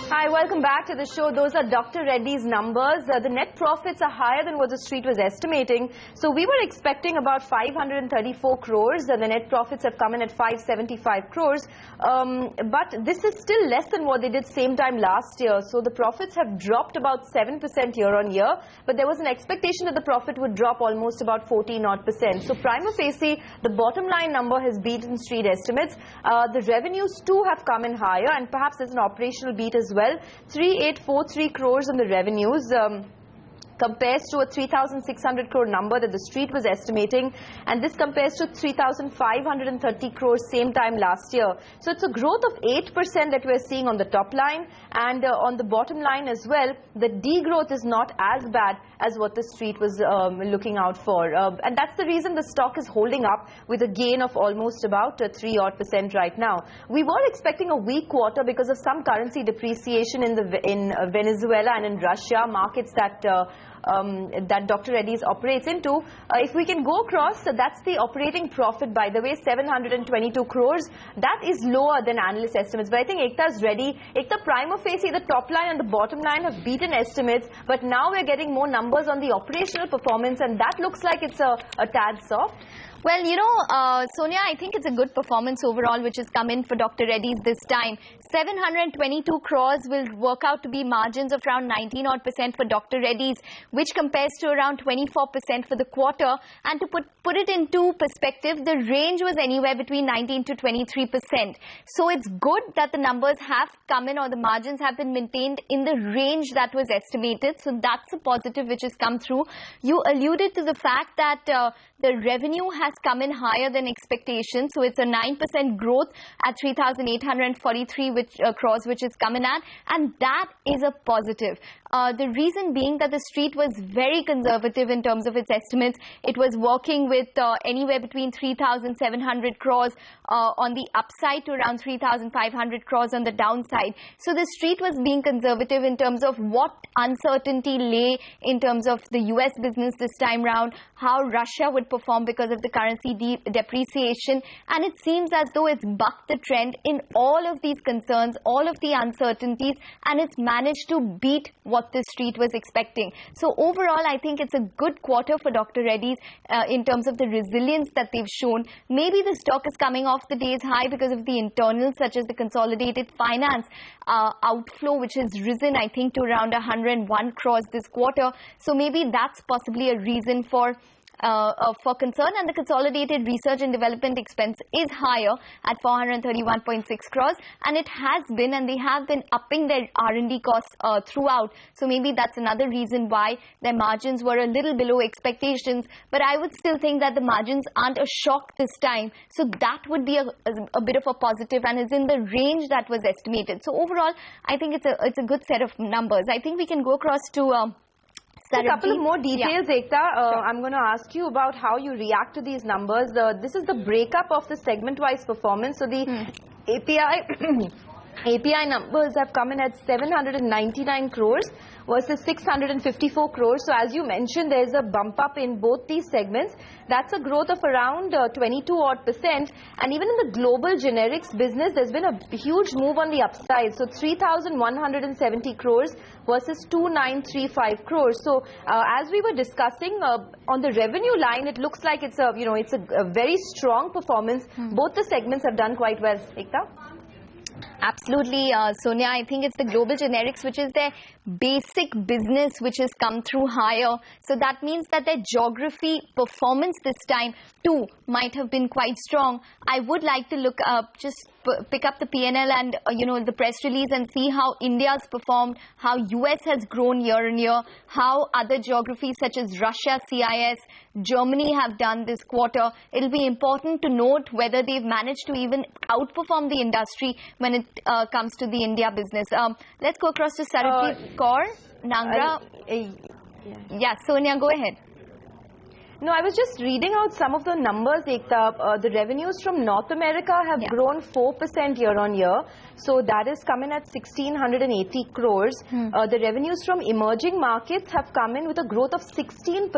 Hi, welcome back to the show. Those are Dr. Reddy's numbers. The net profits are higher than what the street was estimating. So we were expecting about 534 crores. The net profits have come in at 575 crores. But this is still less than what they did same time last year. So the profits have dropped about 7% year on year. But there was an expectation that the profit would drop almost about 14%. So prima facie, the bottom line number has beaten street estimates. The revenues too have come in higher, and perhaps there's an operational beat as well. 3843 crores on the revenues. Compares to a 3,600 crore number that the street was estimating, and this compares to 3,530 crores same time last year. So it's a growth of 8% that we're seeing on the top line, and on the bottom line as well, the degrowth is not as bad as what the street was looking out for, and that's the reason the stock is holding up with a gain of almost about 3% right now. We were expecting a weak quarter because of some currency depreciation in Venezuela and in Russia, markets that Dr. Reddy's operates into. If we can go across, that's the operating profit, by the way, 722 crores. That is lower than analyst estimates. But I think Ekta's ready. Ekta, prima facie, the top line and the bottom line have beaten estimates. But now we're getting more numbers on the operational performance, and that looks like it's a tad soft. Well, you know, Sonia, I think it's a good performance overall which has come in for Dr. Reddy's this time. 722 crores will work out to be margins of around 19% for Dr. Reddy's, which compares to around 24% for the quarter. And to put it into perspective, the range was anywhere between 19 to 23%. So it's good that the numbers have come in, or the margins have been maintained in the range that was estimated. So that's a positive which has come through. You alluded to the fact that the revenue has come in higher than expectations. So it's a 9% growth at 3,843 crores, which is coming at, and that is a positive. The reason being that the street was very conservative in terms of its estimates. It was working with anywhere between 3,700 crores on the upside to around 3,500 crores on the downside. So the street was being conservative in terms of what uncertainty lay in terms of the US business this time round, how Russia would perform because of the currency depreciation, and it seems as though it's bucked the trend in all of these concerns, all of the uncertainties, and it's managed to beat what the street was expecting. So overall, I think it's a good quarter for Dr. Reddy's in terms of the resilience that they've shown. Maybe the stock is coming off the day's high because of the internals, such as the consolidated finance outflow, which has risen, I think, to around 101 crores this quarter. So maybe that's possibly a reason for concern, and the consolidated research and development expense is higher at 431.6 crores, and it has been, and they have been upping their R&D costs throughout. So maybe that's another reason why their margins were a little below expectations. But I would still think that the margins aren't a shock this time. So that would be a bit of a positive, and is in the range that was estimated. So overall, I think it's a good set of numbers. I think we can go across to a couple of more details, Ekta. Sure. I'm going to ask you about how you react to these numbers. This is the breakup of the segment-wise performance. So the API numbers have come in at 799 crores versus 654 crores. So as you mentioned, there's a bump up in both these segments. That's a growth of around 22%. And even in the global generics business, there's been a huge move on the upside. So 3,170 crores versus 2,935 crores. So as we were discussing on the revenue line, it looks like it's a very strong performance. Both the segments have done quite well. Ekta? Absolutely, Sonia. I think it's the global generics, which is their basic business, which has come through higher. So that means that their geography performance this time too might have been quite strong. I would like to look up, just pick up the P&L and the press release and see how India's performed, how US has grown year on year, how other geographies such as Russia, CIS, Germany have done this quarter. It'll be important to note whether they've managed to even outperform the industry when it comes to the India business. Let's go across to Sarojit Kaur, Nangra. Yeah, Sonia, go ahead. No, I was just reading out some of the numbers, Ekta. The revenues from North America have grown 4% year on year. So that is coming at 1,680 crores. The revenues from emerging markets have come in with a growth of 16%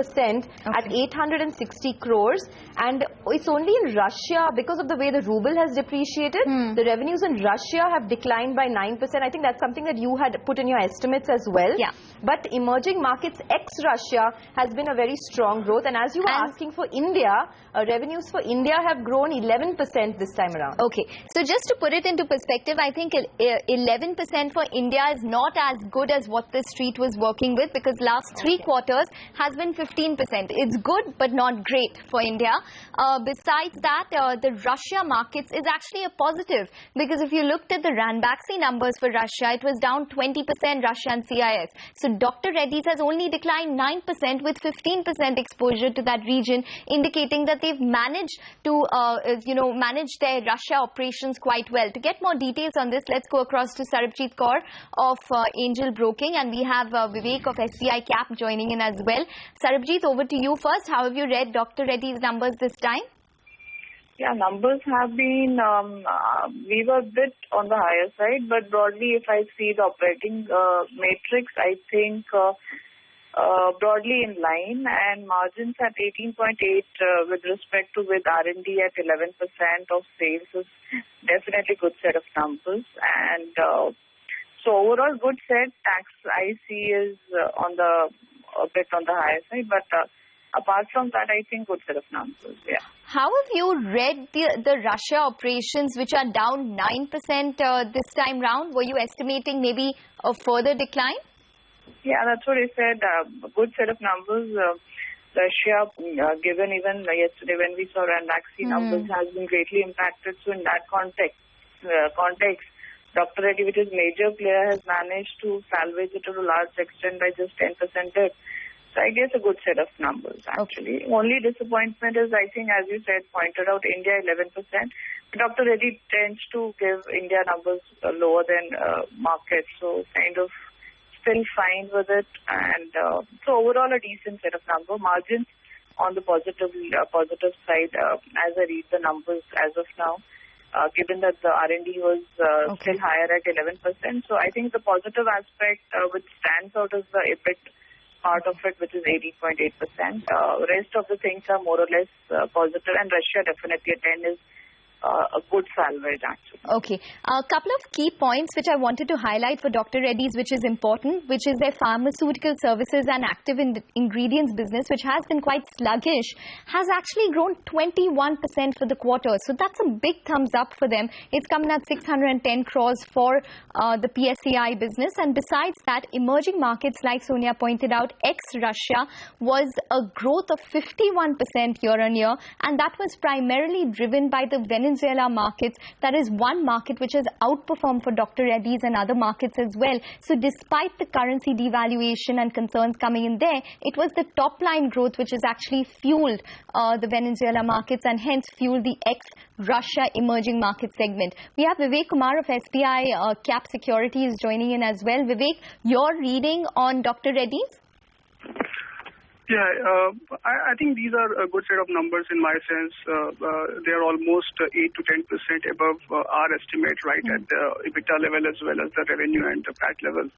at 860 crores. And it's only in Russia, because of the way the ruble has depreciated, the revenues in Russia have declined by 9%. I think that's something that you had put in your estimates as well. Yeah. But emerging markets ex-Russia has been a very strong growth. And as you were asking for India, revenues for India have grown 11% this time around. Okay. So just to put it into perspective, I think 11% for India is not as good as what the street was working with, because last 3 quarters has been 15%. It's good but not great for India. Besides that, the Russia markets is actually a positive, because if you looked at the Ranbaxy numbers for Russia, it was down 20% Russia and CIS. So Dr. Reddy's has only declined 9% with 15% exposure to that region, indicating that they've managed to manage their Russia operations quite well. To get more details on this, let's go across to Sarabjit Kaur of Angel Broking, and we have Vivek of SBI Cap joining in as well. Sarabjit, over to you first. How have you read Dr. Reddy's numbers this time? Yeah, numbers have been, we were a bit on the higher side, but broadly if I see the operating matrix, I think broadly in line, and margins at 18.8 with respect to with R&D at 11% of sales is definitely good set of numbers. And so overall good set. Tax I see is a bit on the higher side, but apart from that, I think good set of numbers. Yeah. How have you read the Russia operations, which are down 9% this time round? Were you estimating maybe a further decline? Yeah, that's what I said. Good set of numbers. Russia, given even yesterday when we saw Ranbaxy numbers, has been greatly impacted. So in that context, Dr. Reddy, which is major player, has managed to salvage it to a large extent by just 10% dip. So I guess a good set of numbers, actually. Okay. Only disappointment is, I think, as you said, pointed out, India 11%. Dr. Reddy tends to give India numbers lower than market, so kind of still fine with it. And so overall a decent set of number. Margins on the positive side as I read the numbers as of now, given that the R&D was still higher at 11%. So I think the positive aspect which stands out is the EBIT part of it, which is 18.8%. Rest of the things are more or less positive, and Russia definitely at 10 is a good salvage, actually. Okay. A couple of key points which I wanted to highlight for Dr. Reddy's, which is important, which is their pharmaceutical services and active ingredients business, which has been quite sluggish, has actually grown 21% for the quarter. So that's a big thumbs up for them. It's coming at 610 crores for the PSCI business. And besides that, emerging markets, like Sonia pointed out, ex-Russia, was a growth of 51% year on year. And that was primarily driven by the Venezuela markets. That is one market which has outperformed for Dr. Reddy's and other markets as well. So despite the currency devaluation and concerns coming in there, it was the top line growth which has actually fueled the Venezuela markets and hence fueled the ex-Russia emerging market segment. We have Vivek Kumar of SBI Cap Securities joining in as well. Vivek, your reading on Dr. Reddy's? Yeah, I think these are a good set of numbers in my sense. They are almost 8 to 10% above our estimate, right, at the EBITDA level as well as the revenue and the PAT level.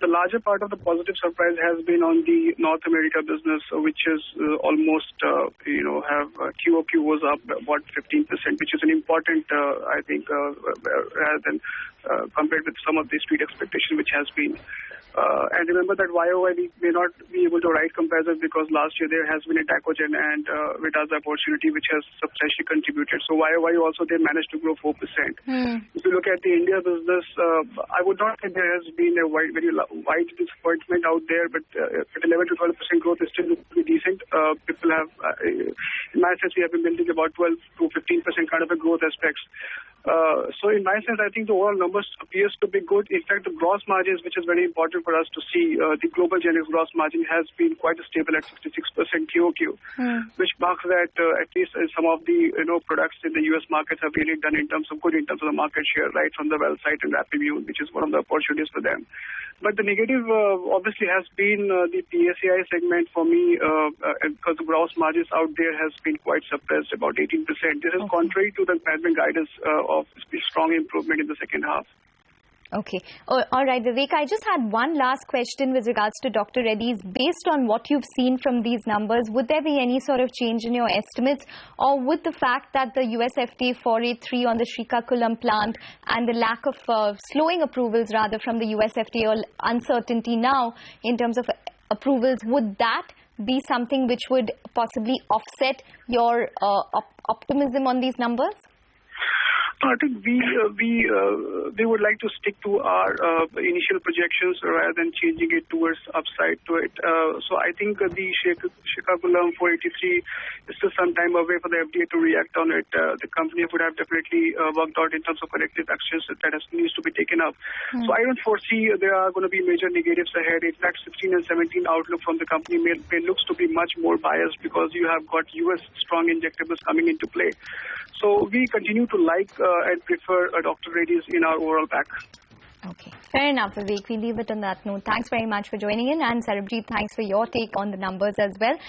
The larger part of the positive surprise has been on the North America business, which is almost, have QOQ was up about 15%, which is an important, I think, rather than compared with some of the street expectation which has been. And remember that YOY we may not be able to write comparisons because last year there has been a Dacogen and Vidaza opportunity which has substantially contributed. So YOY also they managed to grow 4%. If you look at the India business, I would not say there has been a very wide disappointment out there, but at 11 to 12% growth is still decent. People have, in my sense, we have been building about 12 to 15% kind of a growth aspects. So in my sense, I think the overall numbers appears to be good. In fact, the gross margins, which is very important for us to see, the global generics gross margin has been quite stable at 66% QOQ, which marks that at least some of the products in the US markets have really done in terms of the market share, right from the Well site and Rapimune, which is one of the opportunities for them. But the negative obviously has been the PACI segment for me because the gross margins out there has been quite suppressed, about 18%. This is contrary to the management guidance of strong improvement in the second half. Okay. All right, Vivek, I just had one last question with regards to Dr. Reddy's. Based on what you've seen from these numbers, would there be any sort of change in your estimates, or would the fact that the US FDA 483 on the Srikakulam plant and the lack of slowing approvals rather from the US FDA, or uncertainty now in terms of approvals, would that be something which would possibly offset your optimism on these numbers? I think we would like to stick to our initial projections rather than changing it towards upside to it. So I think the Srikakulam 483 is still some time away for the FDA to react on it. The company would have definitely worked out in terms of corrective actions that needs to be taken up. So I don't foresee there are going to be major negatives ahead. In fact, 16 and 17 outlook from the company may looks to be much more biased because you have got US strong injectables coming into play. So we continue to like and prefer Dr. Reddy's in our overall pack. Okay, fair enough, Vivek. We leave it on that note. Thanks very much for joining in, and Sarabjit, thanks for your take on the numbers as well.